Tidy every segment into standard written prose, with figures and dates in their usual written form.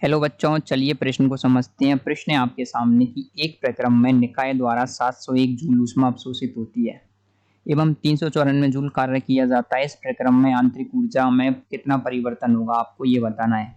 Hello बच्चों, चलिए प्रश्न को समझते हैं। प्रश्न है आपके सामने कि एक प्रक्रम में निकाय द्वारा 701 जूल ऊष्मा अवशोषित होती है एवं 394 जूल कार्य किया जाता है। इस प्रक्रम में आंतरिक ऊर्जा में कितना परिवर्तन होगा, आपको ये बताना है।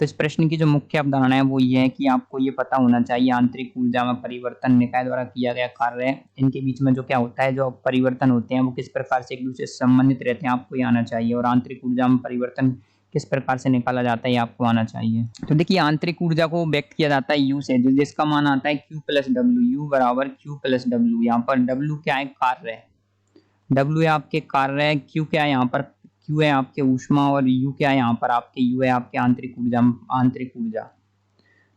तो इस प्रश्न की जो मुख्य अवधारणा है वो ये है कि आपको ये पता होना चाहिए आंतरिक ऊर्जा में परिवर्तन निकाय द्वारा किया गया कार्य है, इनके बीच में जो क्या होता है, जो परिवर्तन होते हैं वो किस प्रकार से एक दूसरे से संबंधित रहते हैं, आपको ये आना चाहिए। और आंतरिक ऊर्जा में परिवर्तन किस प्रकार से निकाला जाता है, ये आपको आना चाहिए। तो देखिए, आंतरिक ऊर्जा को व्यक्त किया जाता है यू से, जिसका मान आता है Q प्लस डब्ल्यू। यू बराबर Q प्लस डब्ल्यू। यहाँ पर डब्ल्यू क्या है, कार्य है। डब्ल्यू है आपके कार्य है, क्यू क्या है यहाँ पर, क्यू है आपके ऊष्मा, और यू क्या है यहाँ पर आपके, यू है आपके आंतरिक ऊर्जा। आंतरिक ऊर्जा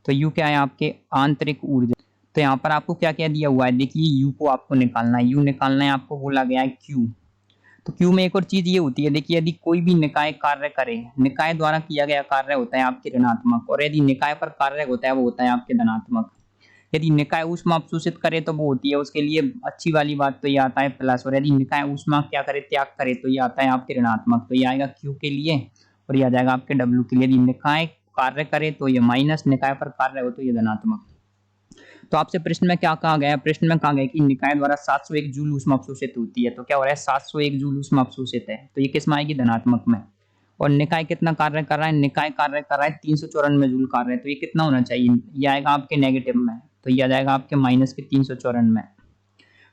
तो यू क्या है आपके आंतरिक ऊर्जा। तो यहाँ पर आपको क्या क्या दिया हुआ है, देखिए यू को आपको निकालना है, यू निकालना है, आपको बोला गया है क्यू। तो क्यू में एक और चीज ये होती है, देखिए यदि कोई भी निकाय कार्य करे, निकाय द्वारा किया गया कार्य होता है आपके ऋणात्मक, और यदि निकाय पर कार्य होता है वो होता है आपके धनात्मक। यदि निकाय ऊष्मा अवशोषित करे तो वो होती है उसके लिए अच्छी वाली बात, तो ये आता है प्लस। और यदि निकाय ऊष्मा क्या करे, त्याग करे, तो ये आता है आपके ऋणात्मक। तो ये आएगा क्यू के लिए और ये आ जाएगा आपके डब्ल्यू के लिए। यदि निकाय कार्य करे तो ये माइनस, निकाय पर कार्य हो तो ये धनात्मक। तो आपसे प्रश्न में क्या कहा गया है, प्रश्न में कहा गया कि निकाय द्वारा 701 जूल ऊष्मा अवशोषित होती है। तो क्या हो रहा है, 701 जूल ऊष्मा अवशोषित है, तो ये किस में आएगी, धनात्मक में। और निकाय कितना कार्य कर रहा है, निकाय कार्य कर रहा है 394 जूल कार्य है, तो ये कितना होना चाहिए, ये आएगा आपके नेगेटिव में, तो ये आ जाएगा आपके माइनस के 394 में।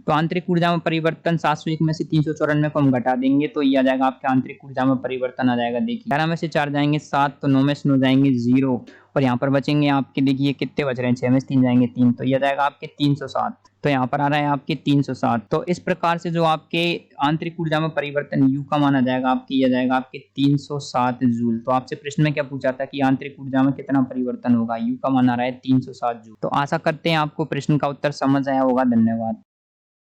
तो आंतरिक ऊर्जा में परिवर्तन 701 में से 394 को हम घटा देंगे तो ये आ जाएगा आपके आंतरिक ऊर्जा में परिवर्तन आ जाएगा। देखिए 11 में से 4 जाएंगे 7, तो 9 में से 9 जाएंगे 0, और यहाँ पर बचेंगे आपके, देखिए कितने बच रहे हैं, 6 में से 3 जाएंगे 3, तो ये आ जाएगा आपके 307। तो यहाँ पर आ रहा है आपके 307। तो इस प्रकार से जो आपके आंतरिक ऊर्जा में परिवर्तन यू का मान आ जाएगा आपके, ये आ जाएगा आपके 307 जूल। तो आपसे प्रश्न में क्या पूछा था कि आंतरिक ऊर्जा में कितना परिवर्तन होगा, यू का मान आ रहा है 307 जूल। तो आशा करते हैं आपको प्रश्न का उत्तर समझ आया होगा। धन्यवाद।